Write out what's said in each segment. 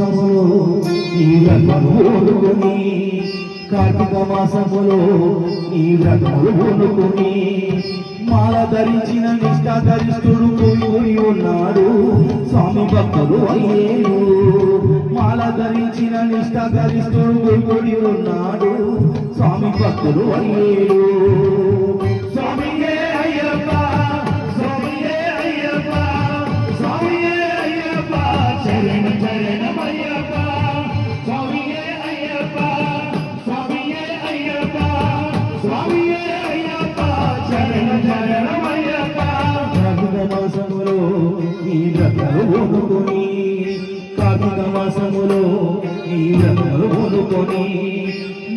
మాసములో ఈ వ్రతములు ఓడుకొని కార్తీక మాసములో ఈ వ్రతములు ఓడుకొని మాల ధరించిన నిష్ఠాగరిష్ఠుడు పోయి ఉన్నాడు స్వామి భక్తుడు అయ్యేడు. మాల ధరించిన నిష్ఠాగరిష్ఠుడు పోయి ఉన్నాడు స్వామి భక్తుడు అయ్యేడు. స్వామియే అయ్యప్ప స్వామియే అయ్యప్ప స్వామియే అయ్యప్ప శరణ శరణమయ్యప్ప స్వామియే అయ్యప్ప స్వామియే అయ్యప్ప స్వామియే అయ్యప్ప శరణ శరణమయ్యప్ప. కార్తీక మాసములో ఈ వ్రతములు ఓడుకొని కార్తీక మాసములో ఈ వ్రతములు ఓడుకొని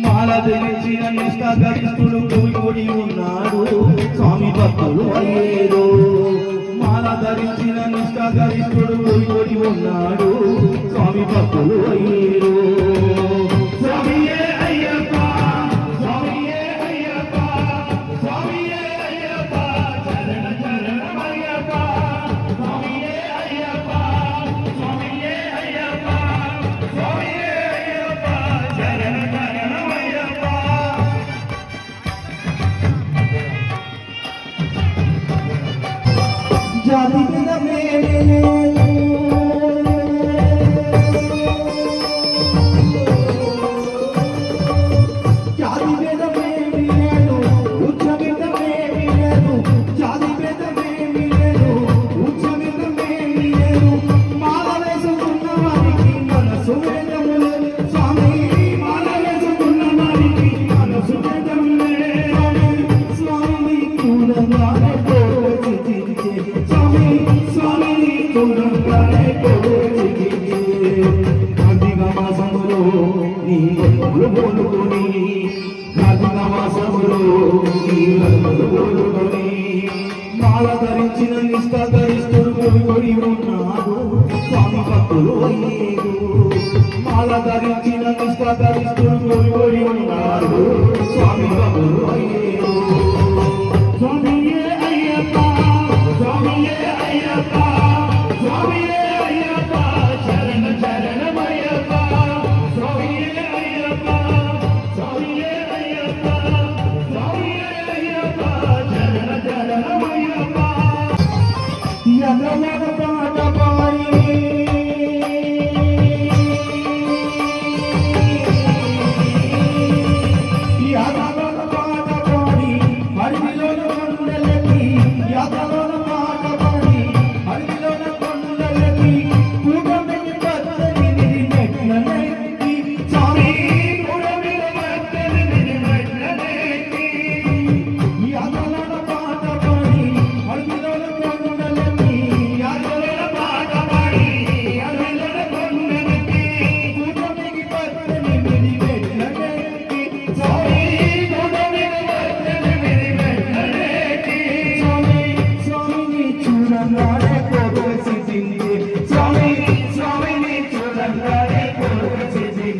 మాల ధరించిన నిష్ఠాగరిష్ఠుడు పోయి ఉన్నాడు స్వామి భక్తుడు అయ్యేడు. మాల ధరించిన నిష్ఠాగరిష్ఠుడు పోయి ఉన్నాడు స్వామి భక్తుడు అయ్యేడు. స్వామియే అయ్యప్ప స్వామియే అయ్యప్ప స్వామియే అయ్యప్ప శరణ శరణమయ్యప్ప స్వామియే అయ్యప్ప స్వామియే అయ్యప్ప స్వామియే అయ్యప్ప శరణ శరణమయ్యప్ప. జాతి మీద మేలు జాతి మీద మేలు ఉచ్చ మీద మేలు జాతి మీద మేలు ఉచ్చ మీద మేలు మాల వేసుకున్న వారికి మనసు వేదములే స్వామి మాల వేసుకున్న వారికి మనసు వేదములే స్వామి చూడగానే కోరితే స్వామి స్వామిని చూడగానే కోరితే. కార్తీక మాసములో నీ వ్రతములు ఓడుకొని కార్తీక మాసములో నీ వ్రతములు ఓడుకొని మాల ధరించిన నిష్ఠాగరిష్ఠుడు పోయి ఉన్నాడు స్వామి భక్తులు అయ్యేడు. మాల ధరించిన నిష్ఠాగరిష్ఠుడు పోయి ఉన్నాడు స్వామి భక్తులు అయ్యేడు. స్వామియే అయ్యప్ప స్వామియే అయ్యప్ప స్వామియే అయ్యప్ప శరణ శరణమయ్యప్ప స్వామియే అయ్యప్ప స్వామియే అయ్యప్ప స్వామియే అయ్యప్ప శరణ శరణమయ్యప్ప. యదవద పాట పాడి యదవద పాట పాడి హరిలోన కొండలకి యదవద పాట పాడి హరిలోన కొండలకి పూగమిని బద్దలి మెట్లనెక్కి స్వామి పూగమిని బద్దలి మెట్లనెక్కి యదవద పాట పాడి హరిలోన కొండలకి యదవద పాట పాడి హరిలోన కొండలకి పూగమిని బద్దలి మెట్లనెక్కి స్వామి పూగమిని బద్దలి మెట్లనెక్కి. స్వామి స్వామిని చూడగానే కోరిసింది స్వామి స్వామిని చూడగానే కోరిసింది.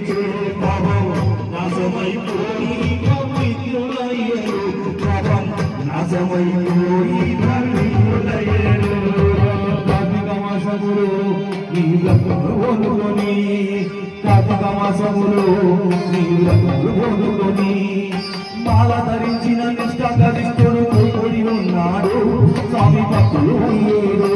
పాపం నాశమైపోయి పవిత్రులయ్యారు పాపం నాశమైపోయి పవిత్రులయ్యారు. కార్తీక మాసములో ఈ వ్రతములు ఓడుకొని కార్తీక మాసములో ఈ వ్రతములు ఓడుకొని మాల ధరించిన నిష్ఠాగరిష్ఠుడు పోయి ఉన్నాడు స్వామి భక్తులు అయ్యేడు.